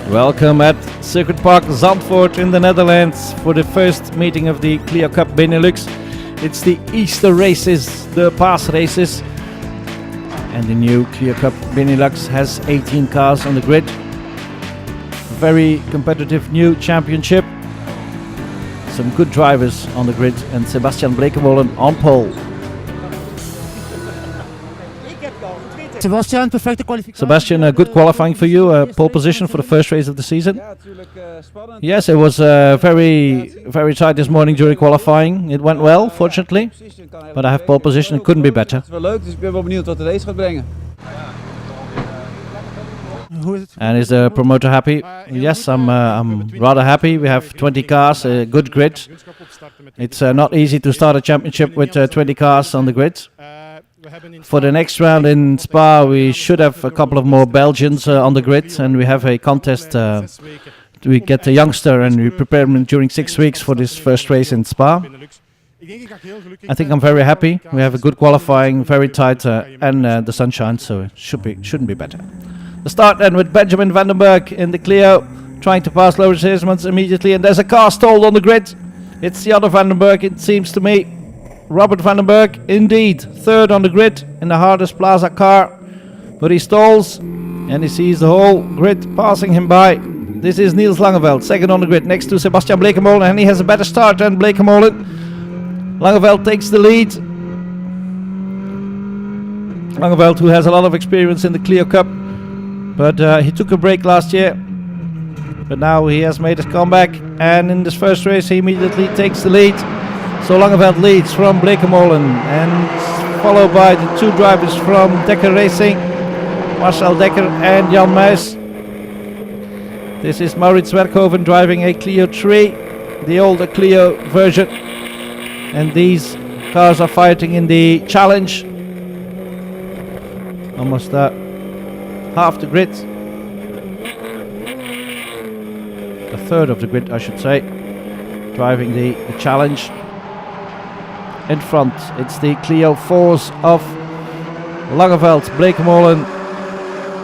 Welcome at Circuit Park Zandvoort in the Netherlands for the first meeting of the Clio Cup Benelux. It's the Easter races, the pass races. And the new Clio Cup Benelux has 18 cars on the grid. Very competitive new championship. Some good drivers on the grid and Sebastian Blekemolen on pole. Sebastian, good qualifying for you, pole position for the first race of the season. Yes, it was very tight this morning during qualifying. It went well, fortunately, but I have pole position, it couldn't be better. And is the promoter happy? Yes, I'm rather happy. We have 20 cars, a good grid. It's not easy to start a championship with 20 cars on the grid. For the next round in Spa, we should have a couple of more Belgians on the grid, and we have a contest. We get a youngster and we prepare him during 6 weeks for this first race in Spa. I think I'm very happy. We have a good qualifying, very tight, and the sunshine, so it shouldn't be better. The start then with Benjamin Vandenberg in the Clio, trying to pass Loris Heersmans immediately, and there's a car stalled on the grid. It's the other Vandenberg, it seems to me. Robert Vandenberg, indeed, third on the grid in the hardest Plaza car, but he stalls and he sees the whole grid passing him by. This is Niels Langeveld, second on the grid, next to Sebastian Blekemolen, and he has a better start than Blekemolen. Langeveld takes the lead. Langeveld, who has a lot of experience in the Clio Cup, but he took a break last year, but now he has made his comeback, and in this first race he immediately takes the lead. So Langeveld leads from Blekemolen, and followed by the two drivers from Dekker Racing, Marcel Dekker and Jan Muis. This is Maurits Werkhoven driving a Clio 3, the older Clio version, and these cars are fighting in the challenge. Almost half the grid, a third of the grid I should say, driving the challenge. In front it's the Clio 4s of Langeveld, Blekemolen,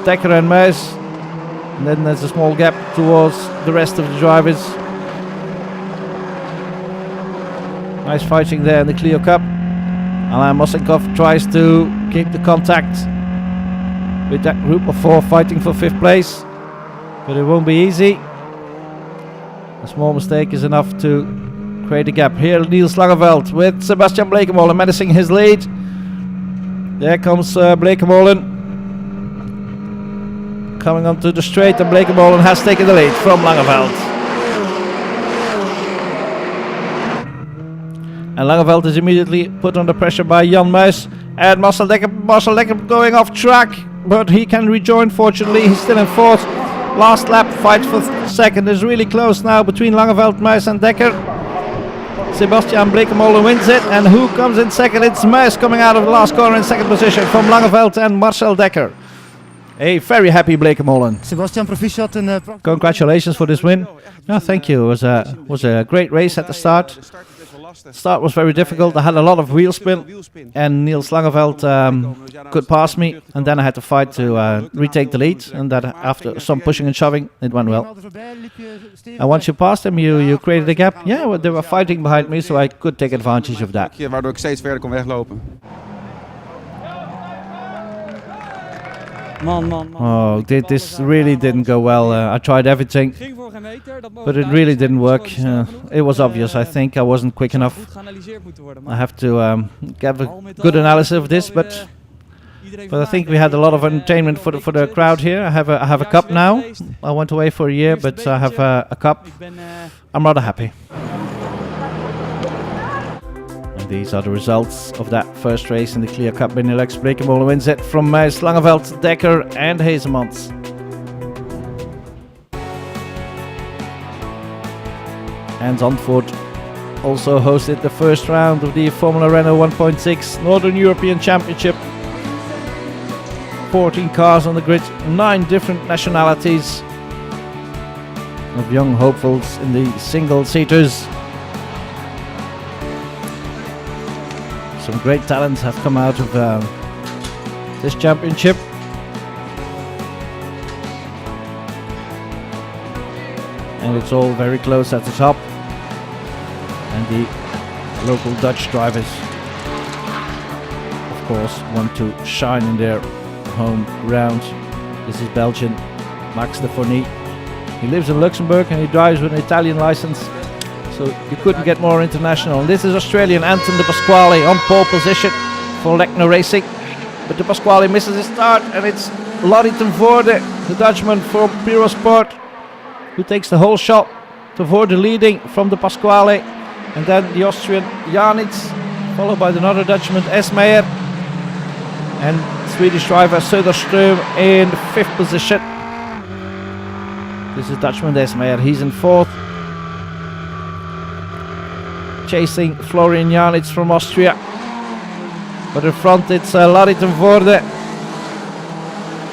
Dekker and Muis, and then there's a small gap towards the rest of the drivers. Nice fighting there in the Clio Cup. Alain Mossenkov tries to keep the contact with that group of 4 fighting for 5th place, but it won't be easy. A small mistake is enough to create a gap. Here Niels Langeveld with Sebastian Blekemolen menacing his lead. There comes Blekemolen coming onto the straight, and Blekemolen has taken the lead from Langeveld. And Langeveld is immediately put under pressure by Jan Muis and Marcel Dekker. Marcel Dekker going off track, but he can rejoin fortunately. He's still in 4th. Last lap fight for second is really close now between Langeveld, Muis and Dekker. Sebastian Blekemolen wins it, and who comes in second? It's Muis coming out of the last corner in second position from Langeveld and Marcel Dekker. A very happy Blekemolen. Sebastian, proficiat in congratulations for this win. No, thank you. It was a great race at the start. Start was very difficult. I had a lot of wheel spin, and Niels Langeveld could pass me, and then I had to fight to retake the lead, and that after some pushing and shoving it went well. And once you passed them, you created a gap. Yeah, well, they were fighting behind me, so I could take advantage of that. Waardoor ik steeds verder kon weglopen. Oh, this really didn't go well. I tried everything, but it really didn't work. It was obvious, I think. I wasn't quick enough. I have to get a good analysis of this, but I think we had a lot of entertainment for the crowd here. I have a cup now. I went away for a year, but I have a cup. I'm rather happy. These are the results of that first race in the Clio Cup Benelux. Blekemolen wins it from Muis, Langeveld, Dekker and Heersmans. And Zandvoort also hosted the first round of the Formula Renault 1.6 Northern European Championship. 14 cars on the grid, 9 different nationalities of young hopefuls in the single-seaters. Some great talents have come out of this championship. and it's all very close at the top. And the local Dutch drivers, of course, want to shine in their home ground. This is Belgian Max de Fourny. He lives in Luxembourg and he drives with an Italian license, so you couldn't get more international. And this is Australian Anton de Pasquale on pole position for Lechner Racing, but de Pasquale misses his start, and it's Lottie ten Voorde, the Dutchman from Piro Sport, who takes the whole shot. Ten Voorde leading from de Pasquale, and then the Austrian Janitz, followed by another Dutchman Esmeyer, and Swedish driver Söderström in 5th position. This is Dutchman Esmeyer, he's in 4th. Chasing Florian Janitz from Austria. But in front it's Lottie ten Voorde,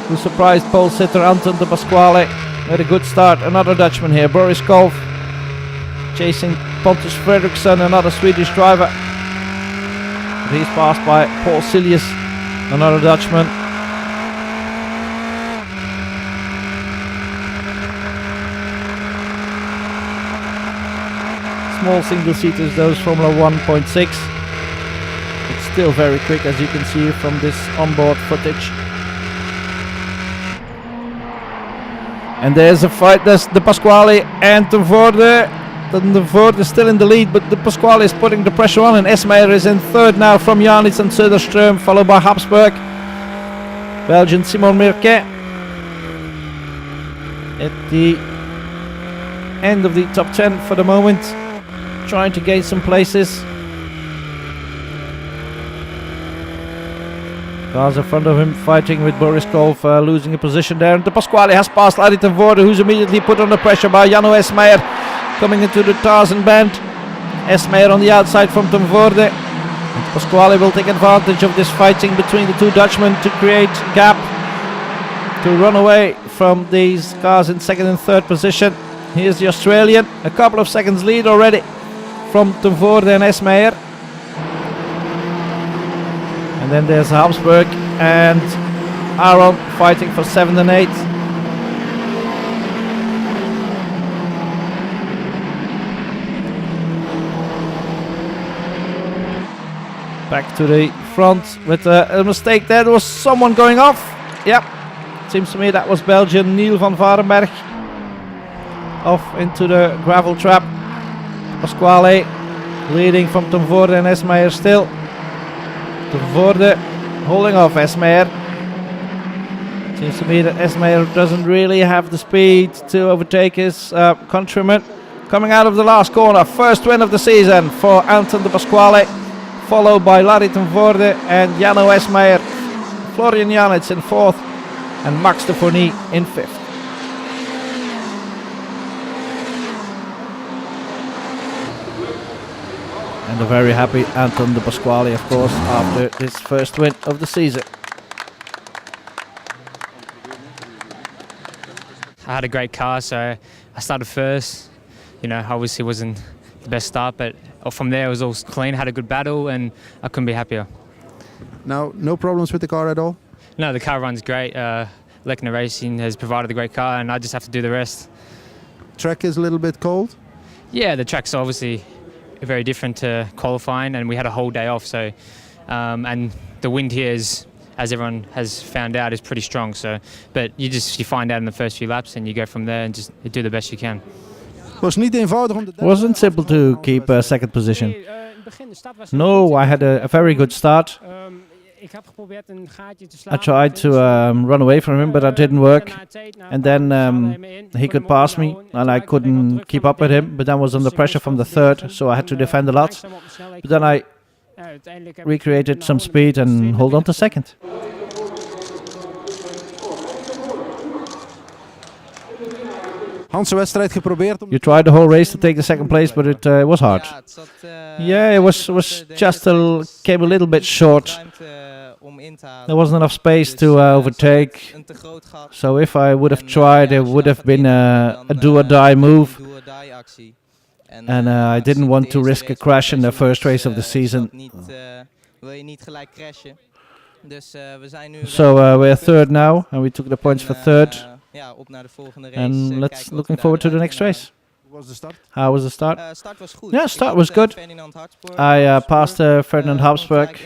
who surprised pole sitter Anton de Pasquale. Had a good start. Another Dutchman here, Boris Kolf, chasing Pontus Fredriksson, another Swedish driver. But he's passed by Paul Silius, another Dutchman. Small single-seaters, those Formula 1.6. It's still very quick, as you can see from this onboard footage. And there's a fight. There's de Pasquale and ten Voorde. Ten Voorde is still in the lead, but de Pasquale is putting the pressure on, and Esmeyer is in 3rd now from Janitz and Söderström, followed by Habsburg. Belgian Simon Mirquet at the end of the top 10 for the moment, trying to gain some places. Cars in front of him fighting with Boris Kolf, losing a position there. And de Pasquale has passed Lottie ten Voorde, who's immediately put under pressure by Janno Esmeyer coming into the Tarzan bend. Esmeyer on the outside from ten Voorde. And Pasquale will take advantage of this fighting between the two Dutchmen to create a gap, to run away from these cars in 2nd and 3rd position. Here's the Australian, a couple of seconds lead already from ten Voorde and Esmeyer. And then there's Habsburg and Aaron fighting for 7th and 8th. Back to the front with a mistake there. There was someone going off. Yep, seems to me that was Belgian Neil van Varenberg. Off into the gravel trap. Pasquale leading from ten Voorde and Esmeyer still. Ten Voorde holding off Esmeyer. Seems to me that Esmeyer doesn't really have the speed to overtake his countryman. Coming out of the last corner, first win of the season for Anton de Pasquale, followed by Lottie ten Voorde and Janno Esmeyer. Florian Janitz in 4th and Max de Fourny in 5th. And a very happy Anton de Pasquale, of course, after his first win of the season. I had a great car, so I started first. You know, obviously it wasn't the best start, but from there it was all clean, had a good battle, and I couldn't be happier. Now, no problems with the car at all? No, the car runs great. Lechner Racing has provided a great car, and I just have to do the rest. Track is a little bit cold? Yeah, the track's obviously very different to qualifying, and we had a whole day off, so and the wind here is, as everyone has found out, is pretty strong, so but you find out in the first few laps and you go from there and just do the best you can. Wasn't simple to keep second position. No, I had a very good start. I tried to run away from him, but that didn't work. And then he could pass me, and I couldn't keep up with him. But then was under pressure from the 3rd, so I had to defend a lot. But then I recreated some speed and hold on to 2nd. You tried the whole race to take the 2nd place, but it was hard. Yeah, it was just came a little bit short. There wasn't enough space to overtake. So if I would have tried, it would have been a do-or-die move. And I didn't want to risk a crash in the first race of the season. So we're 3rd now, and we took the points for 3rd. And looking forward to the next race. How was the start? Start was goed. Yeah, start was good. I passed Ferdinand Habsburg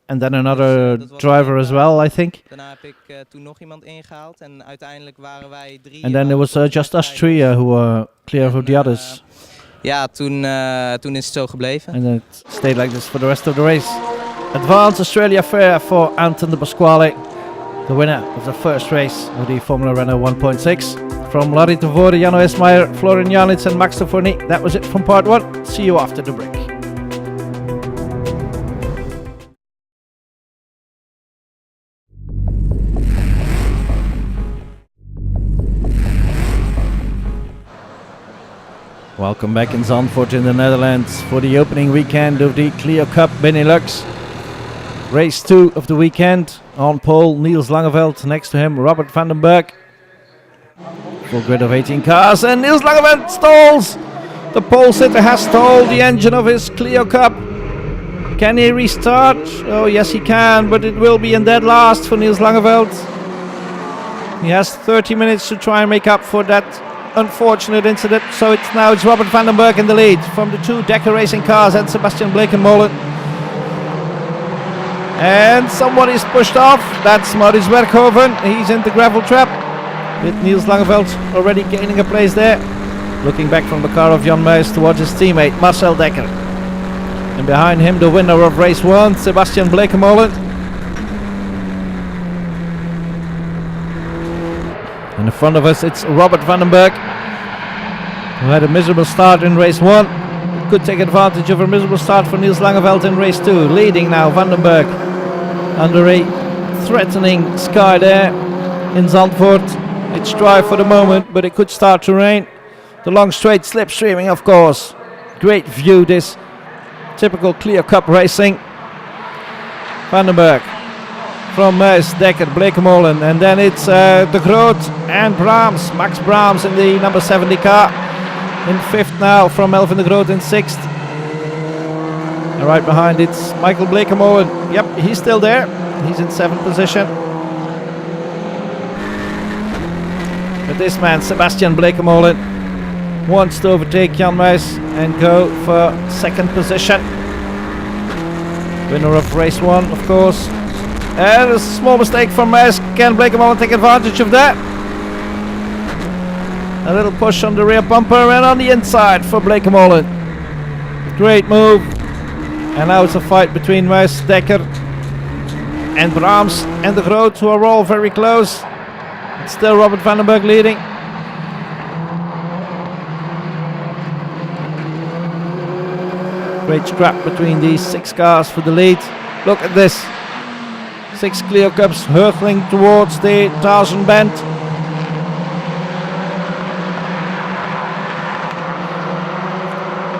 and then another driver as well, I think. Daarna heb ik toen nog iemand ingehaald en uiteindelijk waren wij 3. And then it was just us 3 who were clear of the others. Ja, toen is het zo gebleven. And it stayed like this for the rest of the race. Advanced Australia Fair for Anton de Pasquale, the winner of the first race of the Formula Renault 1.6. From Larry Tavore, Jano Esmayer, Florian Janitz and Max de Fourny. That was it from part 1. See you after the break. Welcome back in Zandvoort in the Netherlands for the opening weekend of the Clio Cup Benelux. Race 2 of the weekend. On pole, Niels Langeveld. Next to him, Robert van den Berg. Full grid of 18 cars, and Niels Langeveld stalls! The pole sitter has stalled the engine of his Clio Cup. Can he restart? Oh yes he can, but it will be in dead last for Niels Langeveld. He has 30 minutes to try and make up for that unfortunate incident. So it's Robert van den Berg in the lead from the 2 Dekker Racing cars and Sebastian Bleekemolen. And somebody's pushed off. That's Maurice Werkhoven. He's in the gravel trap with Niels Langeveld already gaining a place there. Looking back from the car of Jan Muis towards his teammate Marcel Dekker. And behind him the winner of race 1, Sebastian Bleekemolen. In front of us it's Robert van den Berg, who had a miserable start in race 1. Could take advantage of a miserable start for Niels Langeveld in race 2. Leading now Van den Berg under a threatening sky there in Zandvoort. It's dry for the moment, but it could start to rain. The long straight slipstreaming, of course. Great view, this typical Clio Cup racing. Van den Berg from Muis, Dekker, Bleekemolen, and then it's De Groot and Brahms. Max Brahms in the number 70 car. In 5th now from Melvin de Groot in 6th. And right behind it's Michael Bleekemolen. Yep, he's still there. He's in 7th position. But this man, Sebastian Bleekemolen, wants to overtake Jan Muis and go for 2nd position. Winner of race 1, of course. And a small mistake from Muis. Can Bleekemolen take advantage of that? A little push on the rear bumper and on the inside for Bleekemolen. Great move. And now it's a fight between Muis, Dekker and Brahms and De Groot, who are all very close. It's still Robert van den Berg leading. Great scrap between these 6 cars for the lead. Look at this. 6 Clio Cups hurtling towards the Tarzan bend.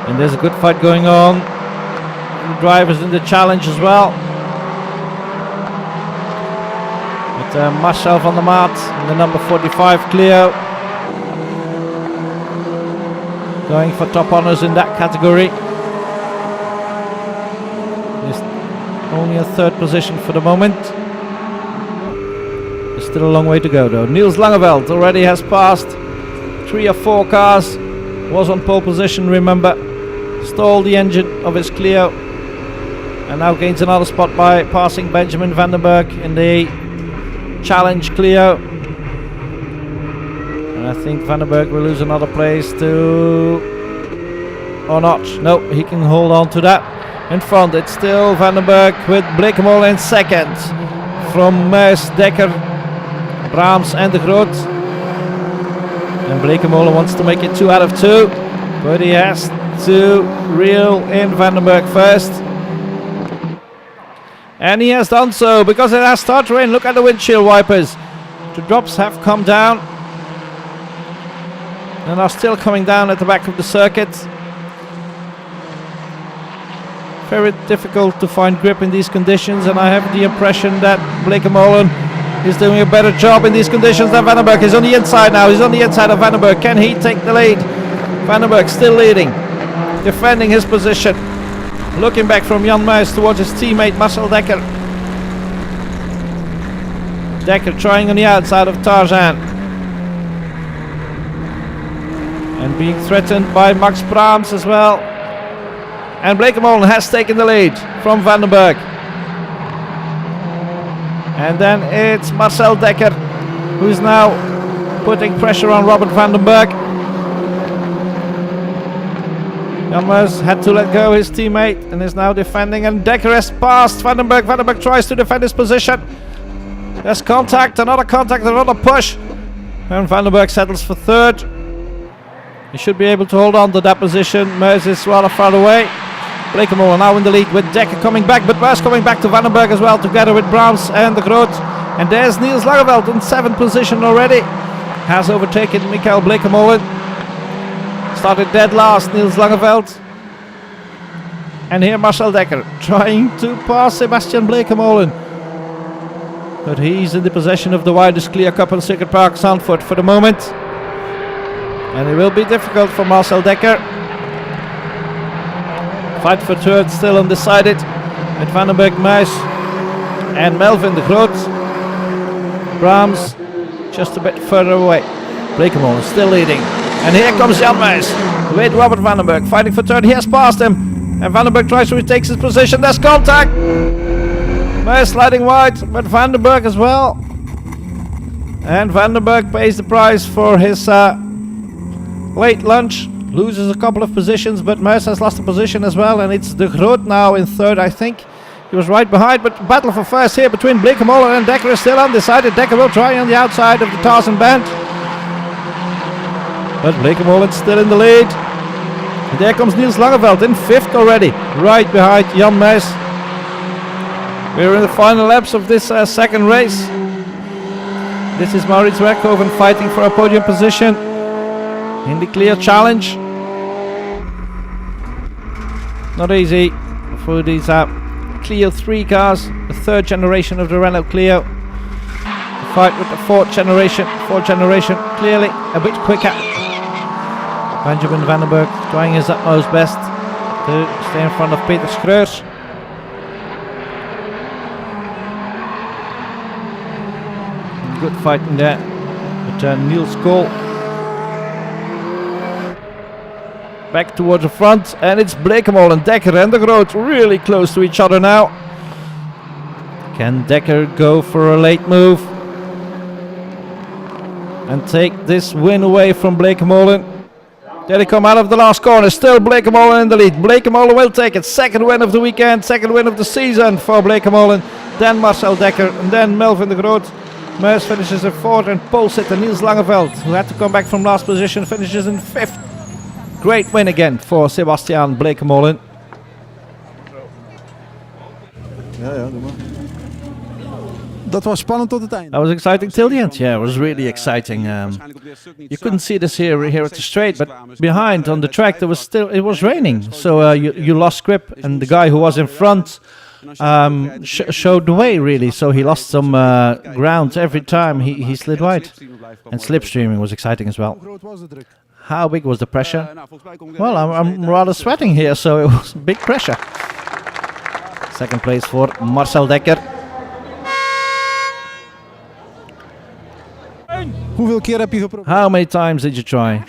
And there's a good fight going on. The drivers in the challenge as well. With Marcel van der Maat in the number 45 Clio. Going for top honours in that category. There's only a 3rd position for the moment. There's still a long way to go though. Niels Langeveld already has passed 3 or 4 cars. Was on pole position, remember. Stalled the engine of his Clio. And now gains another spot by passing Benjamin van den Berg in the Challenge Clio. And I think Van den Berg will lose another place to... or not. No, he can hold on to that. In front it's still Van den Berg with Bleekemolen in 2nd. From Muis, Dekker, Brahms and De Groot. And Bleekemolen wants to make it 2 out of 2. But he has to reel in Van den Berg first. And he has done so because it has started to rain. Look at the windshield wipers. The drops have come down and are still coming down at the back of the circuit. Very difficult to find grip in these conditions, and I have the impression that Bleekemolen is doing a better job in these conditions than Van den Berg. He's on the inside now. He's on the inside of Van den Berg. Can he take the lead? Van den Berg still leading, defending his position. Looking back from Jan Muis towards his teammate Marcel Dekker. Dekker trying on the outside of Tarzan. and being threatened by Max Brahms as well. And Blekemolen has taken the lead from Vandenberg. And then it's Marcel Dekker who's now putting pressure on Robert Vandenberg. Jan Meus had to let go his teammate and is now defending, and Dekker has passed Vandenberg. Vandenberg tries to defend his position. There's contact, another push. And Vandenberg settles for third. He should be able to hold on to that position. Meus is rather far away. Blekemolen now in the lead with Dekker coming back, but Meus coming back to Vandenberg as well, together with Brahms and de Groot. And there's Niels Langeveld in 7th position already. Has overtaken Michael Blekemolen. Started dead last, Niels Langeveld. And here Marcel Dekker trying to pass Sebastian Blekemolen. But he's in the possession of the widest clear cup on Circuit Park Zandvoort for the moment. And it will be difficult for Marcel Dekker. Fight for third still undecided. With Vandenberg, Meus and Melvin de Groot. Brahms just a bit further away. Blekemolen still leading. And here comes Jan Meus with Robert Vandenberg fighting for third. He has passed him. And Vandenberg tries to retake his position. There's contact. Meus sliding wide, but Vandenberg as well. And Vandenberg pays the price for his late lunch. Loses a couple of positions, but Meus has lost a position as well. And it's de Groot now in third, I think. He was right behind, but battle for first here between Blekemolen and Dekker is still undecided. Dekker will try on the outside of the Tarzan band. But Blekemolen still in the lead. And there comes Niels Langeveld in 5th already, right behind Jan Meus. We're in the final laps of this second race. This is Maurits Werkhoven fighting for a podium position in the clear challenge. Not easy for these Clio 3 cars, the 3rd generation of the Renault Clio. The fight with the 4th generation clearly a bit quicker. Benjamin Vandenberg trying his utmost best to stay in front of Peter Schreurs. Good fighting there with Niels Kool. Back towards the front, and it's Blekemolen, Dekker and de Groot really close to each other now. Can Dekker go for a late move and take this win away from Blekemolen? There they come out of the last corner, still Blekemolen in the lead. Blekemolen will take it, 2nd win of the weekend, 2nd win of the season for Blekemolen. Then Marcel Dekker, and then Melvin de Groot. Meus finishes in 4th, and pole sitter Niels Langeveld, who had to come back from last position, finishes in 5th. Great win again for Sebastian Blekemolen. Ja, doe maar. Dat was spannend tot het einde. That was exciting till the end. Yeah, it was really exciting. You couldn't see this here at the straight, but behind on the track it was raining, so you lost grip, and the guy who was in front showed the way really. So he lost some ground every time he slid wide, and slipstreaming was exciting as well. How big was the pressure? Well, I'm rather sweating here, so it was big pressure. 2nd place for Marcel Dekker. Hoeveel keer heb je geprobeerd? How many times did you try?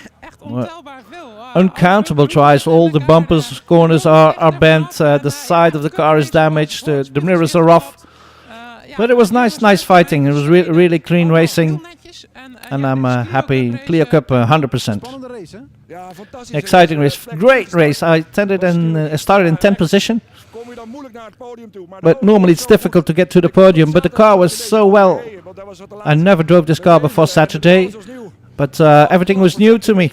Uncountable tries. All the bumpers, corners are bent. The side of the car is damaged. The mirrors are rough. But it was nice fighting. It was really clean racing. And I'm happy. Clear Cup 100%. Exciting race. Great race. I started in 10th position. But normally it's difficult to get to the podium. But the car was so well. I never drove this car before Saturday. But everything was new to me.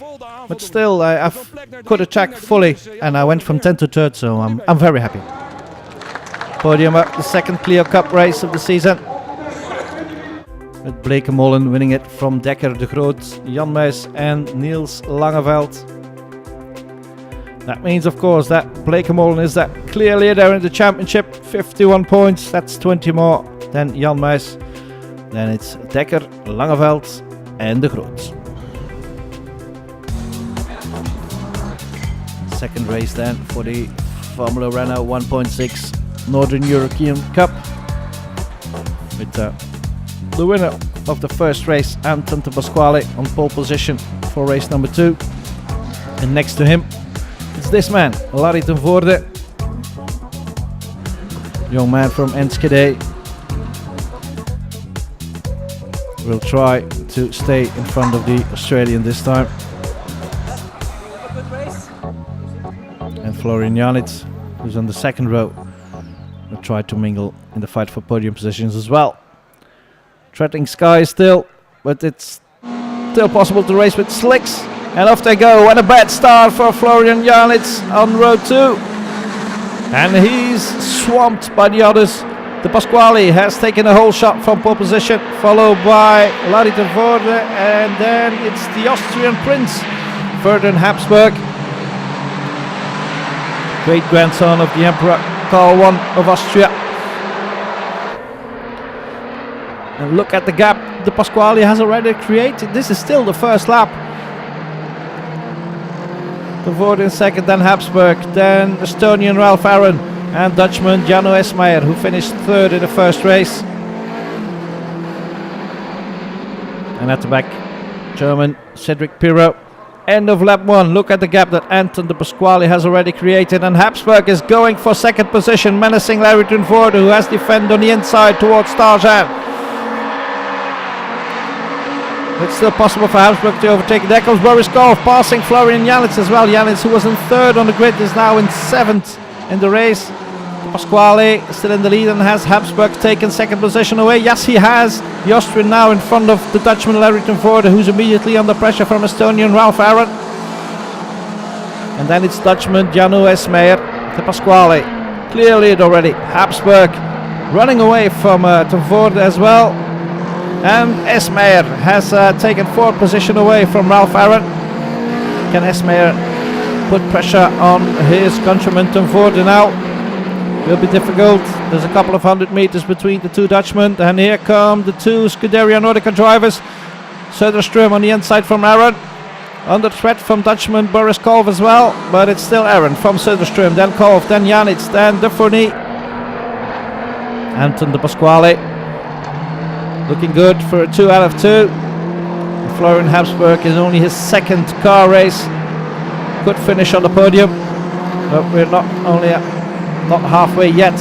But still, I could attack fully. And I went from 10th to 3rd. So I'm very happy. Podium up, the 2nd Clio Cup race of the season. With Blekemolen winning it from Dekker, de Groot, Jan Meus and Niels Langeveld. That means, of course, that Blekemolen is that clear leader in the championship. 51 points, that's 20 more than Jan Meus. Then it's Dekker, Langeveld and de Groot. 2nd race then for the Formula Renault 1.6 Northern European Cup. With the winner of the first race, Anton de Pasquale, on pole position for race number 2. And next to him, it's this man, Larry ten Voorde. Young man from Enschede. Will try to stay in front of the Australian this time. And Florian Janitz, who's on the second row, will try to mingle in the fight for podium positions as well. Treading sky still, but it's still possible to race with slicks. And off they go, and a bad start for Florian Janitz on row 2. And he's swamped by the others. De Pasquale has taken a whole shot from pole position, followed by Larry ten Voorde, and then it's the Austrian prince, Ferdinand Habsburg, great grandson of the Emperor Karl I of Austria. And look at the gap De Pasquale has already created. This is still the first lap. Ten Voorde in second, then Habsburg, then Estonian Ralph Aaron, and Dutchman Jano Esmeyer, who finished third in the first race. And at the back, German Cedric Pirot. End of lap 1. Look at the gap that Anton De Pasquale has already created, and Habsburg is going for second position, menacing Larry ten Voorde, who has defended on the inside towards Tarzan. It's still possible for Habsburg to overtake. There comes Boris Golf, passing Florian Janitz as well. Janitz, who was in third on the grid, is now in 7th in the race. Pasquale still in the lead, and has Habsburg taken second position away? Yes, he has. The Austrian now in front of the Dutchman Larry ten Voorde, who's immediately under pressure from Estonian Ralph Aaron. And then it's Dutchman Jano Esmeyer. De Pasquale clear lead already. Habsburg running away from ten Voorde as well. And Esmeyer has taken fourth position away from Ralph Aaron. Can Esmeyer put pressure on his countryman ten Voorde now? Will be difficult. There's a couple of 100 meters between the two Dutchmen. And here come the two Scuderia Nordica drivers. Söderström on the inside from Aaron. Under threat from Dutchman Boris Kolf as well. But it's still Aaron from Söderström. Then Kolf, then Janitz, then De Fourny. Anton De Pasquale. Looking good for a 2 out of 2. Florian Habsburg is only his second car race. Good finish on the podium. But we're not halfway yet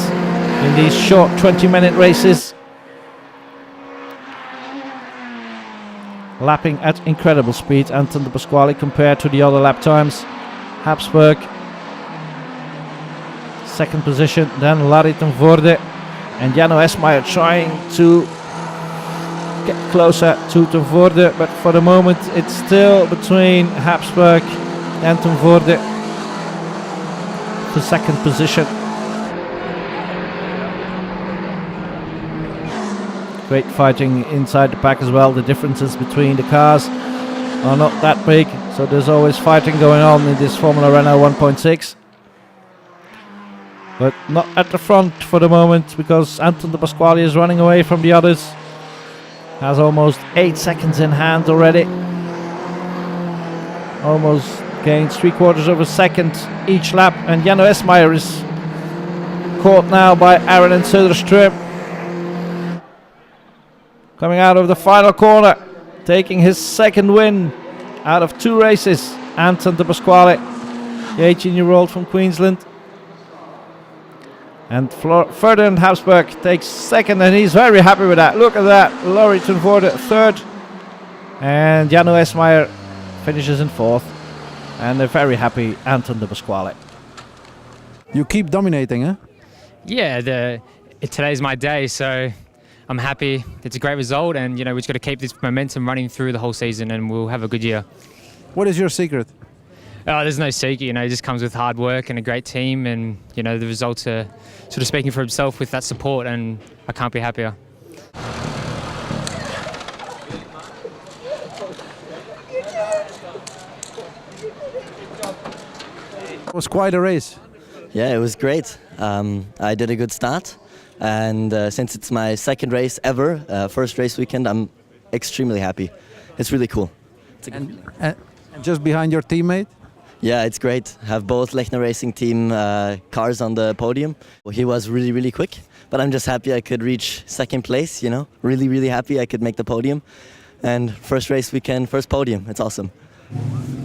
in these short 20-minute races. Lapping at incredible speed, Anton De Pasquale, compared to the other lap times. Habsburg second position, then Larry ten Voorde and Jano Esmeyer trying to get closer to ten Voorde, but for the moment it's still between Habsburg and ten Voorde for second position. Great fighting inside the pack as well. The differences between the cars are not that big, so there's always fighting going on in this Formula Renault 1.6. But not at the front for the moment, because Anton De Pasquale is running away from the others. Has almost 8 seconds in hand already. Almost gained 3/4 of a second each lap, and Jano Esmeyer is caught now by Aaron and Söderström. Coming out of the final corner, taking his second win out of 2 races, Anton De Pasquale, the 18-year-old from Queensland. And Ferdinand Habsburg takes second, and he's very happy with that. Look at that. Larry ten Voorde third, and Jano Esmeyer finishes in 4th. And a very happy Anton De Pasquale. You keep dominating, huh? Yeah, today's my day, so I'm happy. It's a great result, and we just got to keep this momentum running through the whole season, and we'll have a good year. What is your secret? Oh, there's no secret. It just comes with hard work and a great team, and the results are sort of speaking for himself with that support, and I can't be happier. It was quite a race. Yeah, it was great. I did a good start, and since it's my second race ever, first race weekend, I'm extremely happy. It's really cool. And just behind your teammate? Yeah, it's great. Have both Lechner Racing Team cars on the podium. Well, he was really, really quick, but I'm just happy I could reach second place, Really, really happy I could make the podium. And first race weekend, first podium. It's awesome.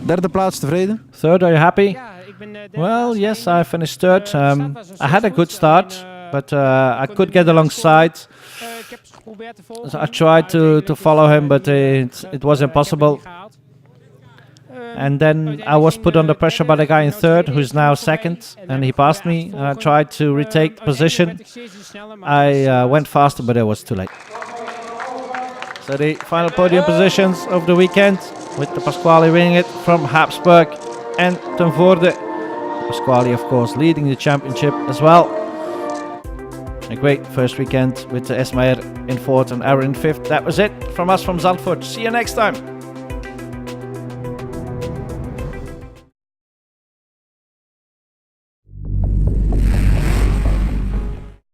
Derde plaats, tevreden? Third, are you happy? Well, yes, I finished third. I had a good start, but I could get alongside. So I tried to follow him, but it was impossible. And then I was put under pressure by the guy in third, who's now second, and he passed me. And I tried to retake the position. I went faster, but it was too late. So the final podium positions of the weekend, with the Pasquale winning it from Habsburg and Ten Voorde. Pasquale, of course, leading the championship as well. A great first weekend with Esmaier in fourth and Aaron in fifth. That was it from us from Zandvoort. See you next time.